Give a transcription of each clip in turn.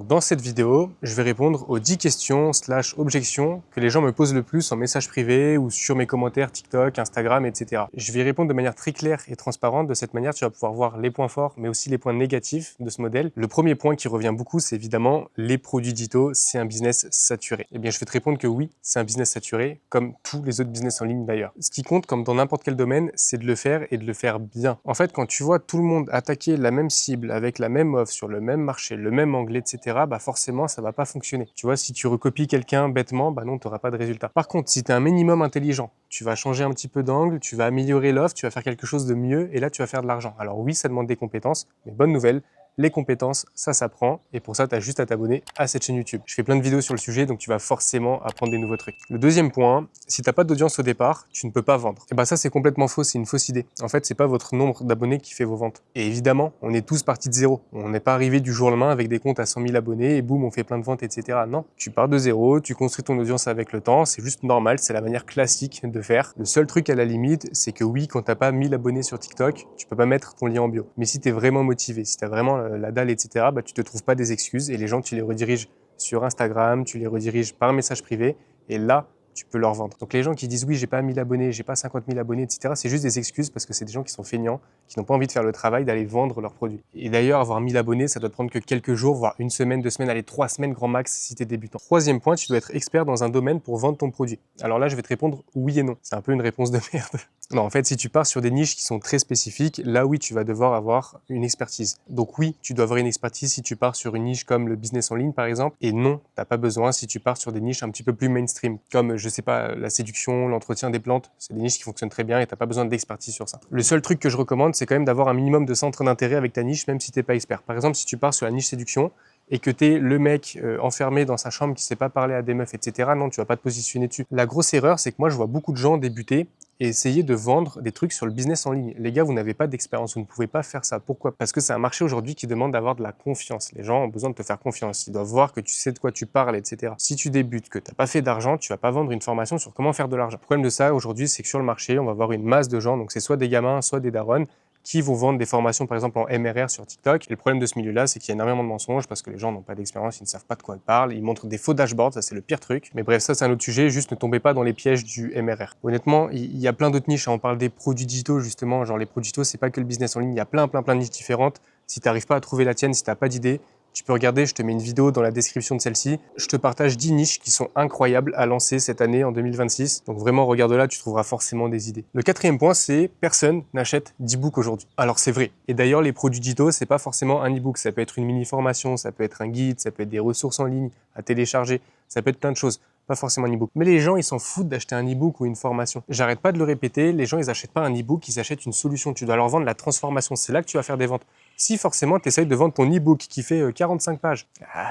Dans cette vidéo, je vais répondre aux 10 questions / objections que les gens me posent le plus en message privé ou sur mes commentaires TikTok, Instagram, etc. Je vais y répondre de manière très claire et transparente. De cette manière, tu vas pouvoir voir les points forts, mais aussi les points négatifs de ce modèle. Le premier point qui revient beaucoup, c'est évidemment les produits digitaux, c'est un business saturé. Eh bien, je vais te répondre que oui, c'est un business saturé, comme tous les autres business en ligne d'ailleurs. Ce qui compte, comme dans n'importe quel domaine, c'est de le faire et de le faire bien. En fait, quand tu vois tout le monde attaquer la même cible, avec la même offre, sur le même marché, le même anglais, etc., bah forcément, ça va pas fonctionner. Tu vois, si tu recopies quelqu'un bêtement, bah non, tu n'auras pas de résultat. Par contre, si tu es un minimum intelligent, tu vas changer un petit peu d'angle, tu vas améliorer l'offre, tu vas faire quelque chose de mieux et là, tu vas faire de l'argent. Alors oui, ça demande des compétences, mais bonne nouvelle, les compétences, ça s'apprend et pour ça, tu as juste à t'abonner à cette chaîne YouTube. Je fais plein de vidéos sur le sujet, donc tu vas forcément apprendre des nouveaux trucs. Le deuxième point, si tu n'as pas d'audience au départ, tu ne peux pas vendre. Et bah ça, c'est complètement faux, c'est une fausse idée. En fait, c'est pas votre nombre d'abonnés qui fait vos ventes. Et évidemment, on est tous partis de zéro. On n'est pas arrivé du jour au lendemain avec des comptes à 100 000 abonnés et boum, on fait plein de ventes, etc. Non, tu pars de zéro, tu construis ton audience avec le temps, c'est juste normal, c'est la manière classique de faire. Le seul truc à la limite, c'est que oui, quand t'as pas 1000 abonnés sur TikTok, tu peux pas mettre ton lien en bio. Mais si tu es vraiment motivé, si tu as vraiment la dalle, etc., bah, tu te trouves pas des excuses et les gens, tu les rediriges sur Instagram, tu les rediriges par message privé et là, tu peux leur vendre. Donc les gens qui disent oui, j'ai pas 1000 abonnés, j'ai pas 50 000 abonnés, etc., c'est juste des excuses parce que c'est des gens qui sont feignants, qui n'ont pas envie de faire le travail d'aller vendre leurs produits. Et d'ailleurs, avoir 1000 abonnés, ça doit te prendre que quelques jours, voire une semaine, 2 semaines, allez, 3 semaines grand max si tu es débutant. Troisième point, tu dois être expert dans un domaine pour vendre ton produit. Alors là, je vais te répondre oui et non. C'est un peu une réponse de merde. Non, en fait, si tu pars sur des niches qui sont très spécifiques, là oui, tu vas devoir avoir une expertise. Donc oui, tu dois avoir une expertise si tu pars sur une niche comme le business en ligne, par exemple. Et non, t'as pas besoin si tu pars sur des niches un petit peu plus mainstream, comme, je sais pas, la séduction, l'entretien des plantes. C'est des niches qui fonctionnent très bien et t'as pas besoin d'expertise sur ça. Le seul truc que je recommande, c'est quand même d'avoir un minimum de centre d'intérêt avec ta niche, même si t'es pas expert. Par exemple, si tu pars sur la niche séduction, et que tu es le mec enfermé dans sa chambre qui sait pas parler à des meufs, etc., non, tu vas pas te positionner dessus. La grosse erreur, c'est que moi, je vois beaucoup de gens débuter et essayer de vendre des trucs sur le business en ligne. Les gars, vous n'avez pas d'expérience, vous ne pouvez pas faire ça. Pourquoi? Parce que c'est un marché aujourd'hui qui demande d'avoir de la confiance. Les gens ont besoin de te faire confiance. Ils doivent voir que tu sais de quoi tu parles, etc. Si tu débutes, que tu n'as pas fait d'argent, tu vas pas vendre une formation sur comment faire de l'argent. Le problème de ça aujourd'hui, c'est que sur le marché, on va avoir une masse de gens, donc c'est soit des gamins, soit des darons, qui vont vendre des formations, par exemple, en MRR sur TikTok. Et le problème de ce milieu-là, c'est qu'il y a énormément de mensonges parce que les gens n'ont pas d'expérience, ils ne savent pas de quoi ils parlent, ils montrent des faux dashboards, ça c'est le pire truc. Mais bref, ça c'est un autre sujet, juste ne tombez pas dans les pièges du MRR. Honnêtement, il y a plein d'autres niches, on parle des produits digitaux justement, genre les produits digitaux, c'est pas que le business en ligne, il y a plein de niches différentes. Si tu n'arrives pas à trouver la tienne, si tu n'as pas d'idée, tu peux regarder, je te mets une vidéo dans la description de celle-ci. Je te partage 10 niches qui sont incroyables à lancer cette année en 2026. Donc vraiment, regarde là, tu trouveras forcément des idées. Le quatrième point, c'est personne n'achète d'e-book aujourd'hui. Alors c'est vrai. Et d'ailleurs, les produits digitaux, c'est pas forcément un e-book. Ça peut être une mini-formation, ça peut être un guide, ça peut être des ressources en ligne à télécharger, ça peut être plein de choses. Pas forcément un e-book. Mais les gens, ils s'en foutent d'acheter un e-book ou une formation. J'arrête pas de le répéter, les gens, ils achètent pas un e-book, ils achètent une solution. Tu dois leur vendre la transformation. C'est là que tu vas faire des ventes. Si forcément tu essayes de vendre ton e-book qui fait 45 pages,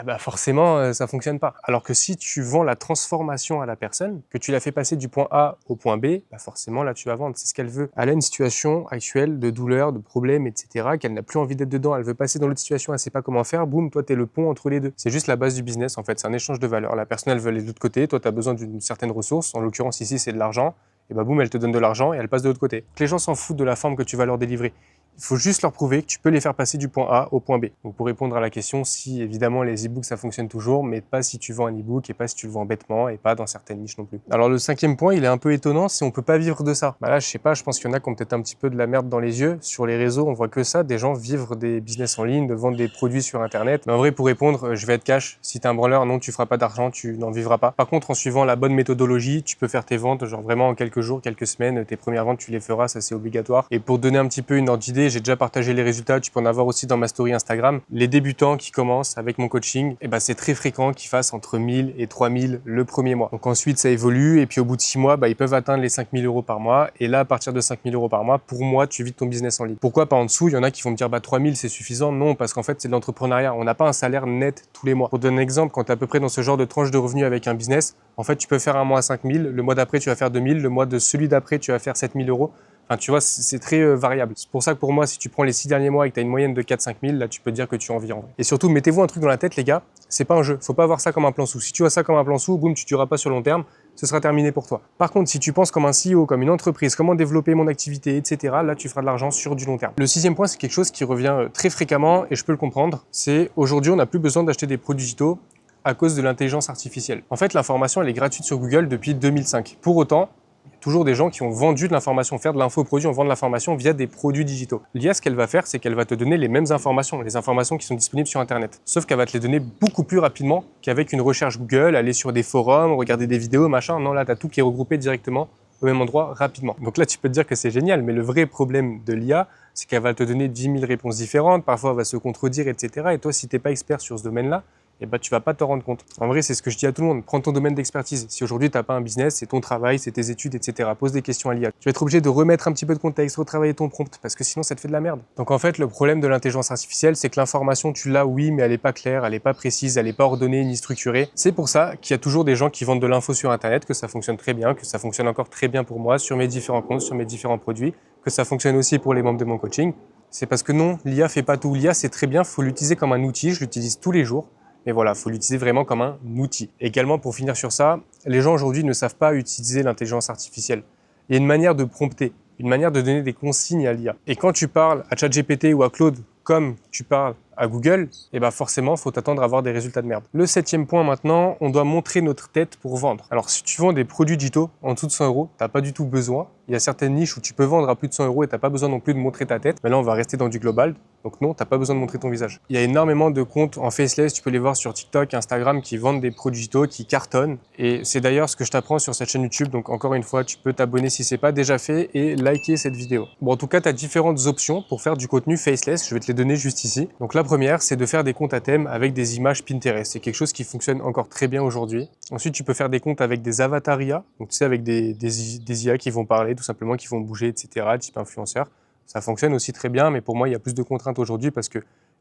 bah forcément ça fonctionne pas. Alors que si tu vends la transformation à la personne, que tu la fais passer du point A au point B, bah forcément là tu vas vendre, c'est ce qu'elle veut. Elle a une situation actuelle de douleur, de problème, etc., qu'elle n'a plus envie d'être dedans, elle veut passer dans l'autre situation, elle sait pas comment faire, boum, toi t'es le pont entre les deux. C'est juste la base du business en fait, c'est un échange de valeur. La personne elle veut aller de l'autre côté, toi tu as besoin d'une certaine ressource, en l'occurrence ici c'est de l'argent, et bah boum, elle te donne de l'argent et elle passe de l'autre côté. Donc, les gens s'en foutent de la forme que tu vas leur délivrer. Il faut juste leur prouver que tu peux les faire passer du point A au point B. Donc pour répondre à la question, si évidemment les e-books ça fonctionne toujours, mais pas si tu vends un e-book et pas si tu le vends bêtement et pas dans certaines niches non plus. Alors le cinquième point, il est un peu étonnant si on peut pas vivre de ça. Bah là, je sais pas, je pense qu'il y en a qui ont peut-être un petit peu de la merde dans les yeux. Sur les réseaux, on voit que ça, des gens vivre des business en ligne, de vendre des produits sur Internet. Mais en vrai, pour répondre, je vais être cash. Si t'es un branleur, non, tu feras pas d'argent, tu n'en vivras pas. Par contre, en suivant la bonne méthodologie, tu peux faire tes ventes, genre vraiment en quelques jours, quelques semaines, tes premières ventes, tu les feras, ça c'est obligatoire. Et pour donner un petit peu une ordre d'idée, j'ai déjà partagé les résultats, tu peux en avoir aussi dans ma story Instagram. Les débutants qui commencent avec mon coaching, et ben c'est très fréquent qu'ils fassent entre 1000 et 3000 le premier mois. Donc ensuite, ça évolue et puis au bout de 6 mois, ils peuvent atteindre les 5000 € par mois. Et là, à partir de 5000 € par mois, pour moi, tu vis ton business en ligne. Pourquoi pas en dessous? Il y en a qui vont me dire 3000 c'est suffisant. Non, parce qu'en fait, c'est de l'entrepreneuriat. On n'a pas un salaire net tous les mois. Pour donner un exemple, quand tu es à peu près dans ce genre de tranche de revenus avec un business, en fait, tu peux faire un mois à 5000, le mois d'après, tu vas faire 2000, le mois de celui d'après, tu vas faire 7000 €. Enfin, tu vois, c'est très variable. C'est pour ça que pour moi, si tu prends les 6 derniers mois et que tu as une moyenne de 4-5 000, là, tu peux dire que tu en vis en vrai. Et surtout, mettez-vous un truc dans la tête, les gars. C'est pas un jeu. Faut pas voir ça comme un plan sous. Si tu vois ça comme un plan sous, boum, tu tueras pas sur le long terme, ce sera terminé pour toi. Par contre, si tu penses comme un CEO, comme une entreprise, comment développer mon activité, etc., là, tu feras de l'argent sur du long terme. Le sixième point, c'est quelque chose qui revient très fréquemment et je peux le comprendre. C'est aujourd'hui, on n'a plus besoin d'acheter des produits digitaux à cause de l'intelligence artificielle. En fait, l'information, elle est gratuite sur Google depuis 2005. Pour autant, il y a toujours des gens qui ont vendu de l'information, faire de l'infoproduit, on vend de l'information via des produits digitaux. L'IA, ce qu'elle va faire, c'est qu'elle va te donner les mêmes informations, les informations qui sont disponibles sur Internet. Sauf qu'elle va te les donner beaucoup plus rapidement qu'avec une recherche Google, aller sur des forums, regarder des vidéos, machin. Non, là, tu as tout qui est regroupé directement au même endroit rapidement. Donc là, tu peux te dire que c'est génial, mais le vrai problème de l'IA, c'est qu'elle va te donner 10 000 réponses différentes, parfois elle va se contredire, etc. Et toi, si tu n'es pas expert sur ce domaine-là, eh ben, tu vas pas t'en rendre compte. En vrai, c'est ce que je dis à tout le monde. Prends ton domaine d'expertise. Si aujourd'hui, tu n'as pas un business, c'est ton travail, c'est tes études, etc. Pose des questions à l'IA. Tu vas être obligé de remettre un petit peu de contexte, retravailler ton prompt, parce que sinon, ça te fait de la merde. Donc en fait, le problème de l'intelligence artificielle, c'est que l'information, tu l'as, oui, mais elle n'est pas claire, elle n'est pas précise, elle n'est pas ordonnée ni structurée. C'est pour ça qu'il y a toujours des gens qui vendent de l'info sur Internet, que ça fonctionne très bien, que ça fonctionne encore très bien pour moi, sur mes différents comptes, sur mes différents produits, que ça fonctionne aussi pour les membres de mon coaching. C'est parce que non, l'IA fait pas tout. L'IA, c'est très bien, il faut l'utiliser comme un outil, je l'utilise tous les jours. Mais voilà, il faut l'utiliser vraiment comme un outil. Également, pour finir sur ça, les gens aujourd'hui ne savent pas utiliser l'intelligence artificielle. Il y a une manière de prompter, une manière de donner des consignes à l'IA. Et quand tu parles à ChatGPT ou à Claude comme tu parles à Google, eh ben forcément, il faut t'attendre à avoir des résultats de merde. Le septième point maintenant, on doit montrer notre tête pour vendre. Alors, si tu vends des produits digitaux en dessous de 100 €, t'as pas du tout besoin. Il y a certaines niches où tu peux vendre à plus de 100 € et t'as pas besoin non plus de montrer ta tête. Mais là, on va rester dans du global. Donc non, t'as pas besoin de montrer ton visage. Il y a énormément de comptes en faceless, tu peux les voir sur TikTok, Instagram, qui vendent des produits digitaux, qui cartonnent. Et c'est d'ailleurs ce que je t'apprends sur cette chaîne YouTube. Donc encore une fois, tu peux t'abonner si c'est pas déjà fait et liker cette vidéo. Bon, en tout cas, tu as différentes options pour faire du contenu faceless. Je vais te les donner juste ici. Donc la première, c'est de faire des comptes à thème avec des images Pinterest. C'est quelque chose qui fonctionne encore très bien aujourd'hui. Ensuite, tu peux faire des comptes avec des avatars IA. Donc tu sais, avec des IA qui vont parler, tout simplement, qui vont bouger, etc., type influenceur. Ça fonctionne aussi très bien, mais pour moi, il y a plus de contraintes aujourd'hui parce que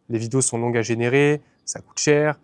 les vidéos sont longues à générer, ça coûte cher,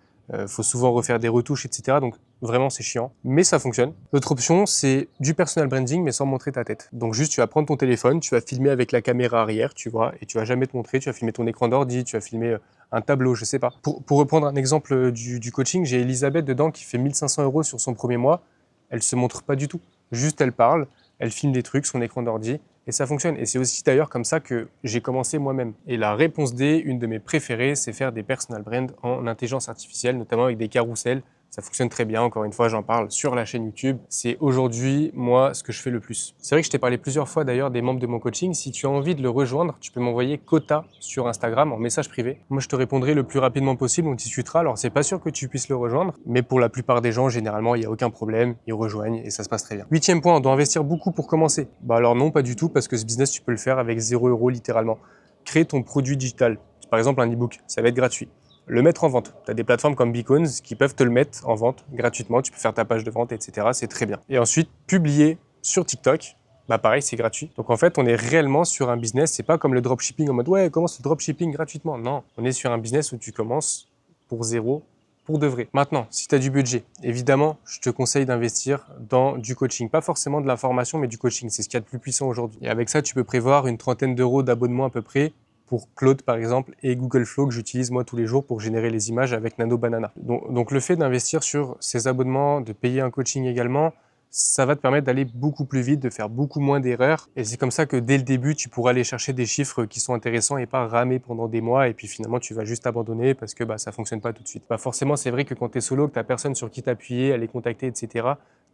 faut souvent refaire des retouches, etc. Donc vraiment, c'est chiant, mais ça fonctionne. L'autre option, c'est du personal branding, mais sans montrer ta tête. Donc juste, tu vas prendre ton téléphone, tu vas filmer avec la caméra arrière, tu vois, et tu vas jamais te montrer, tu vas filmer ton écran d'ordi, tu vas filmer un tableau, je sais pas. Pour reprendre un exemple du coaching, j'ai Elisabeth dedans qui fait 1 500 € sur son premier mois. Elle se montre pas du tout. Juste, elle parle, elle filme des trucs, son écran d'ordi, et ça fonctionne. Et c'est aussi d'ailleurs comme ça que j'ai commencé moi-même. Et la réponse D, une de mes préférées, c'est faire des personal brands en intelligence artificielle, notamment avec des carousels. Ça fonctionne très bien, encore une fois, j'en parle sur la chaîne YouTube. C'est aujourd'hui, moi, ce que je fais le plus. C'est vrai que je t'ai parlé plusieurs fois d'ailleurs des membres de mon coaching. Si tu as envie de le rejoindre, tu peux m'envoyer quota sur Instagram en message privé. Moi, je te répondrai le plus rapidement possible, on discutera. Alors, c'est pas sûr que tu puisses le rejoindre, mais pour la plupart des gens, généralement, il n'y a aucun problème. Ils rejoignent et ça se passe très bien. Huitième point, on doit investir beaucoup pour commencer. Bah alors non, pas du tout, parce que ce business, tu peux le faire avec 0 € littéralement. Crée ton produit digital. Par exemple, un e-book, ça va être gratuit. Le mettre en vente. Tu as des plateformes comme Beacons qui peuvent te le mettre en vente gratuitement. Tu peux faire ta page de vente, etc. C'est très bien. Et ensuite, publier sur TikTok. Bah pareil, c'est gratuit. Donc en fait, on est réellement sur un business. C'est pas comme le dropshipping en mode ouais, commence le dropshipping gratuitement. Non, on est sur un business où tu commences pour zéro, pour de vrai. Maintenant, si tu as du budget, évidemment, je te conseille d'investir dans du coaching. Pas forcément de la formation, mais du coaching. C'est ce qu'il y a de plus puissant aujourd'hui. Et avec ça, tu peux prévoir une trentaine d'euros d'abonnement à peu près pour Claude par exemple et Google Flow que j'utilise moi tous les jours pour générer les images avec Nano Banana. Donc le fait d'investir sur ces abonnements, de payer un coaching également, ça va te permettre d'aller beaucoup plus vite, de faire beaucoup moins d'erreurs. Et c'est comme ça que dès le début, tu pourras aller chercher des chiffres qui sont intéressants et pas ramer pendant des mois. Et puis finalement, tu vas juste abandonner parce que ça fonctionne pas tout de suite. Forcément, c'est vrai que quand tu es solo, que tu n'as personne sur qui t'appuyer, aller contacter, etc.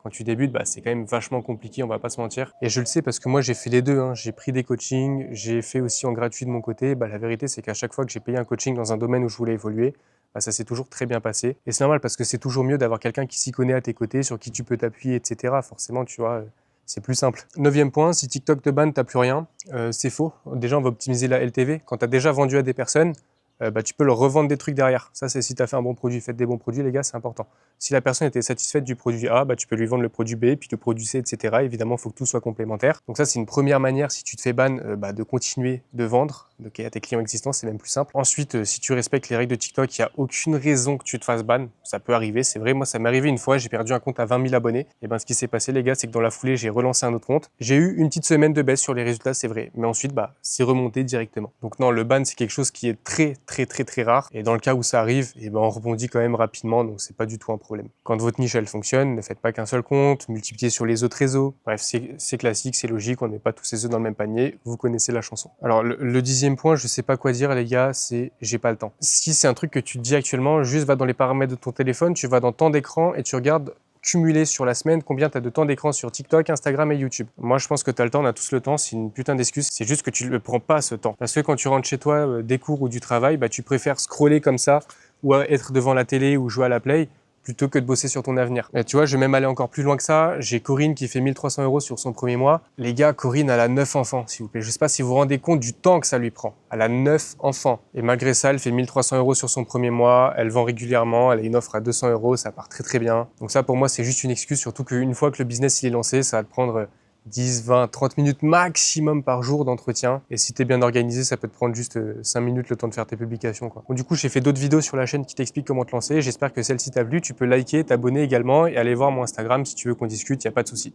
Quand tu débutes, c'est quand même vachement compliqué, on va pas se mentir. Et je le sais parce que moi, j'ai fait les deux. J'ai pris des coachings, j'ai fait aussi en gratuit de mon côté. La vérité, c'est qu'à chaque fois que j'ai payé un coaching dans un domaine où je voulais évoluer, ça s'est toujours très bien passé. Et c'est normal parce que c'est toujours mieux d'avoir quelqu'un qui s'y connaît à tes côtés, sur qui tu peux t'appuyer, etc. Forcément, tu vois, c'est plus simple. Neuvième point, si TikTok te banne, t'as plus rien. C'est faux. Déjà, on va optimiser la LTV. Quand tu as déjà vendu à des personnes, tu peux leur revendre des trucs derrière. Ça, c'est si tu as fait un bon produit. Faites des bons produits, les gars, c'est important. Si la personne était satisfaite du produit A, tu peux lui vendre le produit B, puis le produit C, etc. Évidemment, il faut que tout soit complémentaire. Donc ça, c'est une première manière, si tu te fais ban, de continuer de vendre Ok, à tes clients existants, c'est même plus simple. Ensuite, si tu respectes les règles de TikTok, il n'y a aucune raison que tu te fasses ban. Ça peut arriver, c'est vrai. Moi, ça m'est arrivé une fois, j'ai perdu un compte à 20 000 abonnés. Et ben, ce qui s'est passé, les gars, c'est que dans la foulée, j'ai relancé un autre compte. J'ai eu une petite semaine de baisse sur les résultats, c'est vrai. Mais ensuite, c'est remonté directement. Donc non, le ban, c'est quelque chose qui est très rare. Et dans le cas où ça arrive, et ben, on rebondit quand même rapidement. Donc c'est pas du tout un problème. Quand votre niche, elle fonctionne, ne faites pas qu'un seul compte, multipliez sur les autres réseaux. Bref, c'est classique, c'est logique. On ne met pas tous ses œufs dans le même panier. Vous connaissez la chanson. Alors, le dixième point, je sais pas quoi dire, les gars, c'est j'ai pas le temps. Si c'est un truc que tu te dis actuellement, juste va dans les paramètres de ton téléphone, tu vas dans temps d'écran et tu regardes cumulé sur la semaine combien tu as de temps d'écran sur TikTok, Instagram et YouTube. Moi, je pense que tu as le temps, on a tous le temps, c'est une putain d'excuse, c'est juste que tu ne le prends pas ce temps. Parce que quand tu rentres chez toi des cours ou du travail, tu préfères scroller comme ça ou être devant la télé ou jouer à la play plutôt que de bosser sur ton avenir. Et tu vois, je vais même aller encore plus loin que ça. J'ai Corinne qui fait 1 300 € sur son premier mois. Les gars, Corinne, elle a 9 enfants, s'il vous plaît. Je sais pas si vous vous rendez compte du temps que ça lui prend. Elle a 9 enfants. Et malgré ça, elle fait 1 300 € sur son premier mois. Elle vend régulièrement. Elle a une offre à 200 €. Ça part très bien. Donc ça, pour moi, c'est juste une excuse. Surtout qu'une fois que le business il est lancé, ça va te prendre 10, 20, 30 minutes maximum par jour d'entretien. Et si tu es bien organisé, ça peut te prendre juste 5 minutes le temps de faire tes publications, quoi. Donc, du coup, j'ai fait d'autres vidéos sur la chaîne qui t'expliquent comment te lancer. J'espère que celle-ci t'a plu. Tu peux liker, t'abonner également et aller voir mon Instagram si tu veux qu'on discute, il n'y a pas de souci.